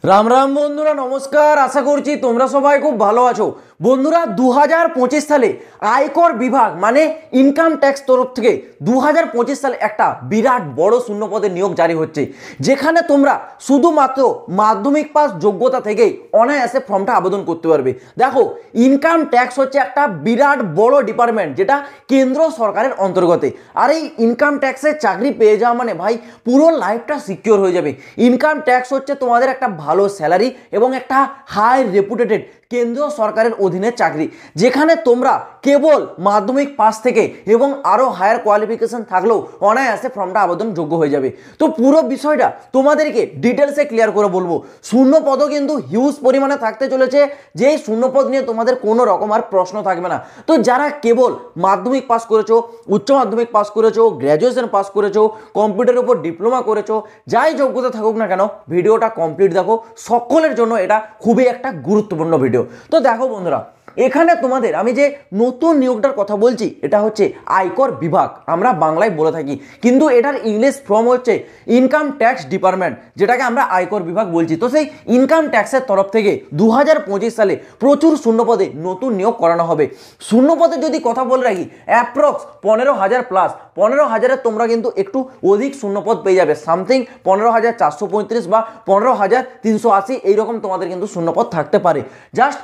রাম রাম বন্ধুরা, নমস্কার। আশা করছি তোমরা সবাই খুব ভালো আছো। বন্ধুরা, 2025 সালে আয়কর বিভাগ মানে ইনকাম ট্যাক্স তরফ থেকে 2025 সালে একটা বিরাট বড় শূন্যপদের নিয়োগ জারি হচ্ছে, যেখানে তোমরা শুধুমাত্র মাধ্যমিক পাস যোগ্যতা থেকেই অনায়াসে ফর্মটা আবেদন করতে পারবে। দেখো, ইনকাম ট্যাক্স হচ্ছে একটা বিরাট বড় ডিপার্টমেন্ট যেটা কেন্দ্র সরকারের অন্তর্গত। আর এই ইনকাম ট্যাক্সের চাকরি পেয়ে যাওয়া মানে ভাই পুরো লাইফটা সিকিওর হয়ে যাবে। ইনকাম ট্যাক্স হচ্ছে তোমাদের একটা ভালো স্যালারি এবং একটা হাই রেপুটেটেড কেন্দ্রীয় সরকারের অধীনে চাকরি, যেখানে তোমরা কেবল মাধ্যমিক পাস থেকে এবং আরও হায়ার কোয়ালিফিকেশন থাকলেও অনায়াসে ফর্মটা আবেদন যোগ্য হয়ে যাবে। তো পুরো বিষয়টা তোমাদেরকে ডিটেলসে ক্লিয়ার করে বলবো। শূন্যপদও কিন্তু হিউজ পরিমাণে থাকতে চলেছে, যেই শূন্যপদ নিয়ে তোমাদের কোনো রকম আর প্রশ্ন থাকবে না। তো যারা কেবল মাধ্যমিক পাস করেছো, উচ্চ মাধ্যমিক পাস করেছো, গ্র্যাজুয়েশন পাস করেছো, কম্পিউটারের উপর ডিপ্লোমা করেছো, যাই যোগ্যতা থাকুক না কেন, ভিডিওটা কমপ্লিট দেখো। সকলের জন্য এটা খুবই একটা গুরুত্বপূর্ণ ভিডিও। তো দেখো বন্ধুরা, এখানে তোমাদের আমি যে নতুন নিয়োগটার কথা বলছি এটা হচ্ছে আয়কর বিভাগ, আমরা বাংলায় বলে থাকি, কিন্তু এটার ইংলিশ ফর্ম হচ্ছে ইনকাম ট্যাক্স ডিপার্টমেন্ট, যেটাকে আমরা আয়কর বিভাগ বলছি। তো সেই ইনকাম ট্যাক্সের তরফ থেকে 2025 সালে প্রচুর শূন্যপদে নতুন নিয়োগ করানো হবে। শূন্যপদের যদি কথা বলে রাখি, অ্যাপ্রক্স 15,000 প্লাস। 15,000-এর তোমরা কিন্তু একটু অধিক শূন্যপদ পেয়ে যাবে, সামথিং 15,435 বা 15,380 এইরকম তোমাদের কিন্তু শূন্যপদ থাকতে পারে। জাস্ট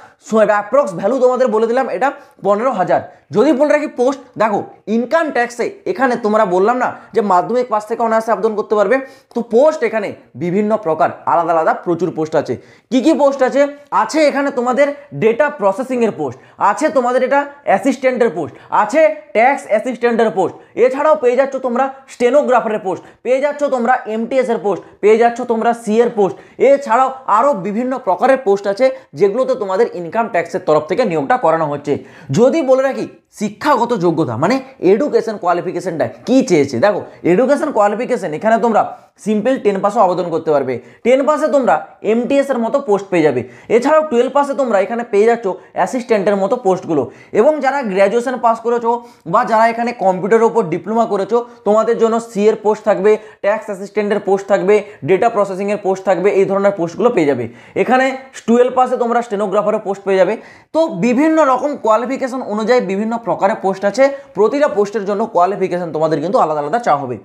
অ্যাপ্রক্স ভ্যালু তোমাদের বলে দিলাম, এটা 15,000। যদি বলে রাখি পোস্ট, দেখো ইনকাম ট্যাক্সে এখানে তোমরা বললাম না যে মাধ্যমিক পাস থেকে অনায়াসে আবেদন করতে পারবে। তো পোস্ট এখানে বিভিন্ন প্রকার আলাদা আলাদা প্রচুর পোস্ট আছে। কি কি পোস্ট আছে? আছে এখানে তোমাদের ডেটা প্রসেসিংয়ের পোস্ট, আছে তোমাদের এটা অ্যাসিস্ট্যান্টের পোস্ট, আছে ট্যাক্স অ্যাসিস্ট্যান্টের পোস্ট, এছাড়াও পেয়ে যাচ্ছ তোমরা স্টেনোগ্রাফারের পোস্ট, পেয়ে যাচ্ছ তোমরা এমটিএস এর পোস্ট, পেয়ে যাচ্ছ তোমরা সি এর পোস্ট, এছাড়াও আরও বিভিন্ন প্রকারের পোস্ট আছে যেগুলোতে তোমাদের ইনকাম ট্যাক্সের তরফ থেকে নিয়োগটা করানো হচ্ছে। যদি বলে রাখি শিক্ষাগত যোগ্যতা মানে এডুকেশন কোয়ালিফিকেশনটা কি চেয়েছে, দেখো এডুকেশন কোয়ালিফিকেশন এখানে তোমরা সিম্পল 10 পাসও আবেদন করতে পারবে। 10 পাসে তোমরা এমটিএস এর মতো পোস্ট পেয়ে যাবে। এছাড়াও 12 পাসে তোমরা এখানে পেয়ে যাচ্ছ অ্যাসিস্ট্যান্টের মতো পোস্টগুলো। এবং যারা গ্র্যাজুয়েশন পাস করেছো বা যারা এখানে কম্পিউটারের উপর ডিপ্লোমা করেছো, তোমাদের জন্য সি এর পোস্ট থাকবে, ট্যাক্স অ্যাসিস্ট্যান্টের পোস্ট থাকবে, ডেটা প্রসেসিংয়ের পোস্ট থাকবে, এই ধরনের পোস্টগুলো পেয়ে যাবে। এখানে 12 পাসে তোমরা স্টেনোগ্রাফারের পোস্ট পেয়ে যাবে। তো বিভিন্ন রকম কোয়ালিফিকেশন অনুযায়ী বিভিন্ন প্রকারের পোস্ট আছে, প্রতিটা পোস্টের জন্য কোয়ালিফিকেশন তোমাদের কিন্তু আলাদা আলাদা চাওয়া হবে।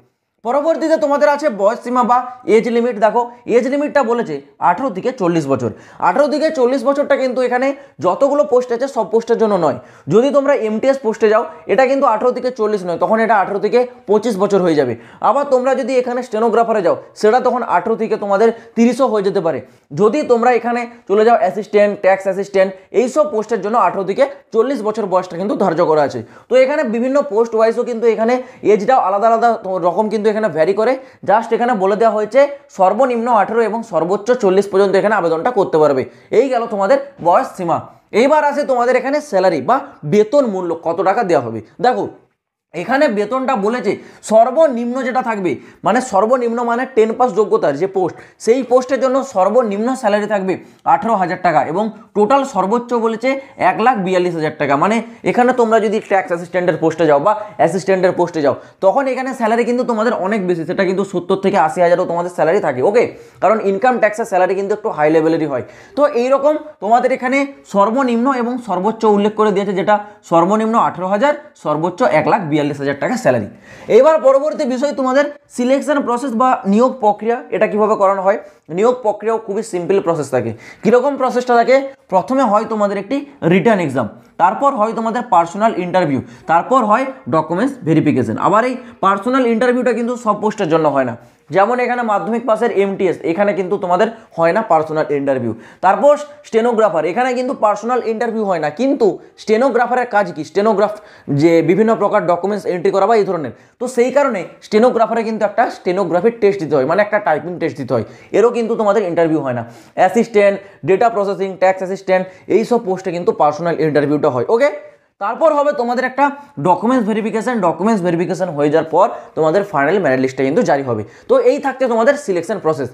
পরবর্তীতে তোমাদের আছে বয়স সীমা বা এজ লিমিট। দেখো এজ লিমিটটা বলেছে 18 থেকে 40 বছর। 18 থেকে 40 বছরটা কিন্তু এখানে যতগুলো পোস্ট আছে সব পোস্টের জন্য নয়। যদি তোমরা এমটিএস পোস্টে যাও এটা কিন্তু 18 থেকে 40 নয়, তখন এটা 18 থেকে 25 বছর হয়ে যাবে। আবার তোমরা যদি এখানে স্টেনোগ্রাফারে যাও সেটা তখন 18 থেকে তোমাদের 30ও হয়ে যেতে পারে। যদি তোমরা এখানে চলে যাও অ্যাসিস্ট্যান্ট, ট্যাক্স অ্যাসিস্ট্যান্ট, এইসব পোস্টের জন্য 18 থেকে 40 বছর বয়সটা কিন্তু ধার্য করা আছে। তো এখানে বিভিন্ন পোস্ট ওয়াইজও কিন্তু এখানে এজটাও আলাদা আলাদা রকম কিন্তু এখানে ভ্যারি করে। জাস্ট এখানে বলে দেওয়া হয়েছে সর্বনিম্ন 18 এবং সর্বোচ্চ 40 পর্যন্ত এখানে আবেদনটা করতে পারবে। এই গেল তোমাদের বয়স সীমা। এইবার আছে তোমাদের এখানে স্যালারি বা বেতন মূল্য কত টাকা দেওয়া হবে। দেখো এখানে বেতনটা বলেছে সর্বনিম্ন যেটা থাকবে, মানে সর্বনিম্ন মানে 10 পাস যোগ্যতার যে পোস্ট, সেই পোস্টের জন্য সর্বনিম্ন স্যালারি থাকবে 18,000 টাকা এবং টোটাল সর্বোচ্চ বলেছে 1,42,000 টাকা। মানে এখানে তোমরা যদি ট্যাক্স অ্যাসিস্ট্যান্টের পোস্টে যাও বা অ্যাসিস্ট্যান্টের পোস্টে যাও তখন এখানে স্যালারি কিন্তু তোমাদের অনেক বেশি, সেটা কিন্তু 70 থেকে 80,000ও তোমাদের স্যালারি থাকে। ওকে, কারণ ইনকাম ট্যাক্সের স্যালারি কিন্তু একটু হাই লেভেলেরই হয়। তো এইরকম তোমাদের এখানে সর্বনিম্ন এবং সর্বোচ্চ উল্লেখ করে দিয়েছে, যেটা সর্বনিম্ন 18,000, সর্বোচ্চ 1,42,000 টাকা স্যালারি। এবার পরবর্তী বিষয় তোমাদের সিলেকশন প্রসেস বা নিয়োগ প্রক্রিয়া, এটা কিভাবে করানো হয়। নিয়োগ প্রক্রিয়াও খুবই সিম্পল প্রসেস থাকে। কীরকম প্রসেসটা থাকে? প্রথমে হয় তোমাদের একটি রিটার্ন এক্সাম, তারপর হয় তোমাদের পার্সোনাল ইন্টারভিউ, তারপর হয় ডকুমেন্টস ভেরিফিকেশন। আবার এই পার্সোনাল ইন্টারভিউটা কিন্তু সব পোস্টের জন্য হয় না। যেমন এখানে মাধ্যমিক পাসের এমটিএস, এখানে কিন্তু তোমাদের হয় না পার্সোনাল ইন্টারভিউ। তারপর স্টেনোগ্রাফার, এখানে কিন্তু পার্সোনাল ইন্টারভিউ হয় না, কিন্তু স্টেনোগ্রাফারের কাজ কি? স্টেনোগ্রাফ যে বিভিন্ন প্রকার ডকুমেন্টস এন্ট্রি করা বা এই ধরনের। তো সেই কারণে স্টেনোগ্রাফারে কিন্তু একটা স্টেনোগ্রাফির টেস্ট দিতে হয়, মানে একটা টাইপিং টেস্ট দিতে হয়। এরও কিন্তু তোমাদের ইন্টারভিউ হয় না। Assistant, data processing, tax assistant, এইসব পোস্টে কিন্তু পার্সোনাল ইন্টারভিউটা হয়। ওকে, তারপর হবে তোমাদের একটা ডকুমেন্টস ভেরিফিকেশন। ডকুমেন্টস ভেরিফিকেশন হয়ে যাওয়ার পর তোমাদের ফাইনাল মেরিট লিস্টটা কিন্তু জারি হবে। তো এই থাকছে তোমাদের সিলেকশন প্রসেস।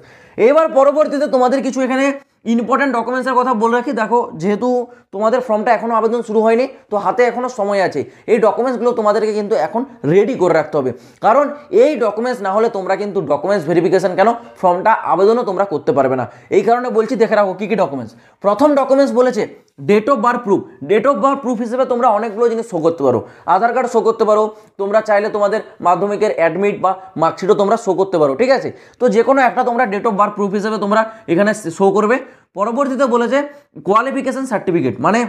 এবার পরবর্তীতে তোমাদের কিছু এখানে ইম্পর্টেন্ট ডকুমেন্টসের কথা বলে রাখি, দেখো যেহেতু তোমাদের ফর্মটা এখনও আবেদন শুরু হয়নি, তো হাতে এখনও সময় আছে, এই ডকুমেন্টসগুলো তোমাদেরকে কিন্তু এখন রেডি করে রাখতে হবে, কারণ এই ডকুমেন্টস না হলে তোমরা কিন্তু ডকুমেন্টস ভেরিফিকেশন কেন ফর্মটা আবেদনও তোমরা করতে পারবে না। এই কারণে বলছি দেখে রাখো কী কী ডকুমেন্টস। প্রথম ডকুমেন্টস বলেছে date of birth proof. Date of birth proof হিসেবে তোমরা অনেকগুলো জিনিস শো করতে পারো, আধার কার্ড শো করতে পারো, তোমরা চাইলে তোমাদের মাধ্যমিকের অ্যাডমিট বা মার্কশিটও তোমরা শো করতে পারো, ঠিক আছে। তো যে কোনো একটা তোমরা ডেট অফ বার্থ প্রুফ হিসেবে তোমরা এখানে শো করবে। পরবর্তীতে বলেছে কোয়ালিফিকেশন সার্টিফিকেট, মানে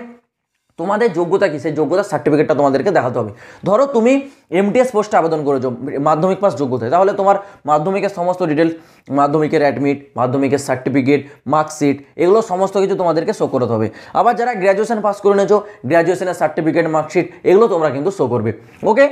তোমাদের যোগ্যতা কি, সেই যোগ্যতার সার্টিফিকেটটা তোমাদেরকে দেখাতে হবে। ধরো তুমি এমটিএস পোস্টে আবেদন করেছো মাধ্যমিক পাস যোগ্যতায়, তাহলে তোমার মাধ্যমিকের সমস্ত ডিটেলস, মাধ্যমিকের অ্যাডমিট, মাধ্যমিকের সার্টিফিকেট, মার্কশিট, এগুলো সমস্ত কিছু তোমাদেরকে শো করতে হবে। আবার যারা গ্র্যাজুয়েশন পাস করে নিয়েছো, গ্র্যাজুয়েশনের সার্টিফিকেট, মার্কশিট, এগুলো তোমরা কিন্তু শো করবে। ওকে,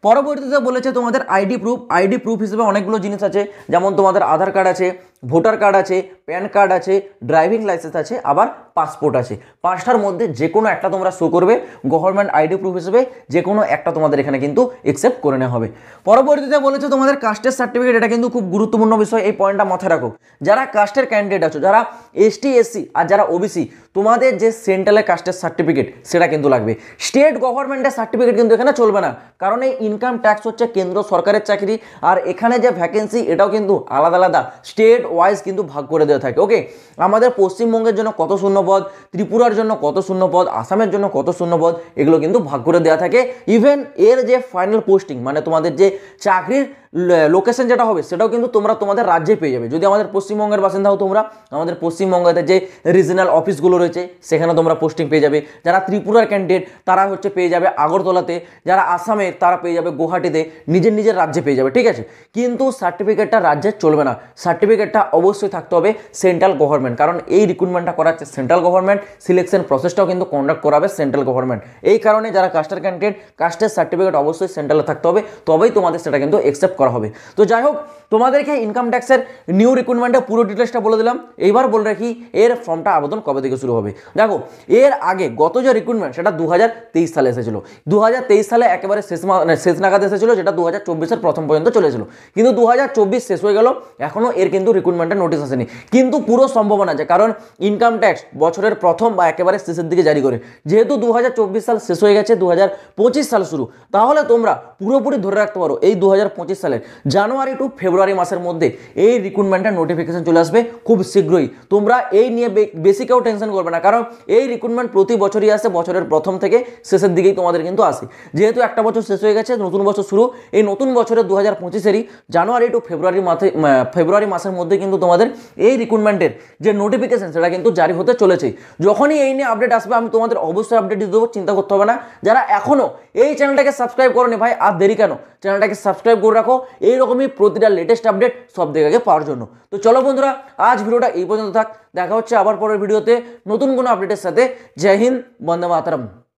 পরবর্তীতে বলেছে তোমাদের আইডি প্রুফ। আইডি প্রুফ হিসেবে অনেকগুলো জিনিস আছে, যেমন তোমাদের আধার কার্ড আছে, ভোটার কার্ড আছে, প্যান কার্ড আছে, ড্রাইভিং লাইসেন্স আছে, আবার পাসপোর্ট আছে। পাঁচটার মধ্যে যে কোনো একটা তোমরা শো করবে গভর্নমেন্ট আইডি প্রুফ হিসেবে, যে কোনো একটা তোমাদের এখানে কিন্তু অ্যাকসেপ্ট করে নেওয়া হবে। পরবর্তীতে বলেছে তোমাদের কাস্টের সার্টিফিকেট। এটা কিন্তু খুব গুরুত্বপূর্ণ বিষয়, এই পয়েন্টটা মাথায় রাখো। যারা কাস্টের ক্যান্ডিডেট আছো, যারা এসটি এসসি আর যারা ওবিসি, তোমাদের যে সেন্ট্রালের কাস্টের সার্টিফিকেট সেটা কিন্তু লাগবে। স্টেট গভর্নমেন্টের সার্টিফিকেট কিন্তু এখানে চলবে না, কারণ এই ইনকাম ট্যাক্স হচ্ছে কেন্দ্র সরকারের চাকরি, আর এখানে যে ভ্যাকেন্সি এটাও কিন্তু আলাদা আলাদা স্টেট ওয়াইজ কিন্তু ভাগ করে দেওয়া থাকে। ওকে, আমাদের পশ্চিমবঙ্গের জন্য কত শূন্যপদ, ত্রিপুরার জন্য কত শূন্যপদ, আসামের জন্য কত শূন্যপদ, এগুলো কিন্তু ভাগ করে দেওয়া থাকে। ইভেন এর যে ফাইনাল পোস্টিং, মানে তোমাদের যে চাকরির লোকেশন যেটা হবে, সেটাও কিন্তু তোমরা তোমাদের রাজ্যে পেয়ে যাবে। যদি আমাদের পশ্চিমবঙ্গের বাসিন্দা হও তোমরা, আমাদের পশ্চিমবঙ্গের যে রিজনাল অফিসগুলো রয়েছে সেখানে তোমরা পোস্টিং পেয়ে যাবে। যারা ত্রিপুরার ক্যান্ডিডেট তারা হচ্ছে পেয়ে যাবে আগরতলাতে, যারা আসামের তারা পেয়ে যাবে গুয়াহাটিতে, নিজের নিজের রাজ্যে পেয়ে যাবে, ঠিক আছে। কিন্তু সার্টিফিকেটটা রাজ্যে চলবে না, সার্টিফিকেটটা অবশ্যই থাকতে হবে সেন্ট্রাল গভর্নমেন্ট, কারণ এই রিক্রুটমেন্টটা করাচ্ছে সেন্ট্রাল গভর্নমেন্ট, সিলেকশন প্রসেসটাও কিন্তু কন্ডাক্ট করাবে সেন্ট্রাল গভর্নমেন্ট। এই কারণে যারা কাস্টের ক্যান্ডিডেট, কাস্টের সার্টিফিকেট অবশ্যই সেন্ট্রালে থাকতে হবে, তবেই তোমাদের সেটা কিন্তু অ্যাকসেপ্ট করা হবে। তো যাই হোক, তোমাদেরকে ইনকাম ট্যাক্সের নিউ রিক্রুটমেন্টের পুরো ডিটেলসটা বলে দিলাম। এইবার বলে রাখি এর ফর্মটা আবেদন কবে থেকে শুরু হবে। দেখো, এর আগে গত যে রিক্রুটমেন্ট সেটা 2023 সালে এসেছিল। 2023 সালে একেবারে শেষ নাগাদ এসেছিল, যেটা 2024-এর প্রথম পর্যন্ত চলেছিল। কিন্তু 2024 শেষ হয়ে গেল, এখনও এর কিন্তু রিক্রুটমেন্টের নোটিশ আসেনি। কিন্তু পুরো সম্ভাবনা আছে, কারণ ইনকাম ট্যাক্স বছরের প্রথম বা একেবারে শেষের দিকে জারি করে। যেহেতু 2024 সাল শেষ হয়ে গেছে, 2025 সাল শুরু, তাহলে তোমরা পুরোপুরি ধরে রাখতে পারো এই 2025 সালের জানুয়ারি টু ফেব্রুয়ারি মাসের মধ্যে এই রিক্রুটমেন্টের নোটিফিকেশন চলে আসবে খুব শীঘ্রই। তোমরা এই নিয়ে বেশি কেউ টেনশন করবে না, কারণ এই রিক্রুটমেন্ট প্রতি বছরই আসে, বছরের প্রথম থেকে শেষের দিকেই তোমাদের কিন্তু আসে। যেহেতু একটা বছর শেষ হয়ে গেছে, নতুন বছর শুরু, এই নতুন বছরের 2025-এরই জানুয়ারি টু ফেব্রুয়ারি মাসের মধ্যে কিন্তু তোমাদের এই রিক্রুটমেন্টের যে নোটিফিকেশন সেটা কিন্তু জারি হতে চলেছে। যখনই এই নিয়ে আপডেট আসবে আমি তোমাদের অবশ্যই আপডেট দিয়ে দেবো, চিন্তা করতে হবে না। যারা এখনও এই চ্যানেলটাকে সাবস্ক্রাইব করোনি ভাই, আর দেরি কেন, চ্যানেলটাকে সাবস্ক্রাইব করে রাখো এইরকমই প্রতিটা লেটেস্ট আপডেট সব দিকে আগে পাওয়ার জন্য। তো চলো বন্ধুরা, আজ ভিডিওটা এই পর্যন্ত থাক, দেখা হচ্ছে আবার পরের ভিডিওতে নতুন কোনো আপডেটের সাথে। জয় হিন্দ, বন্দে মাতরম।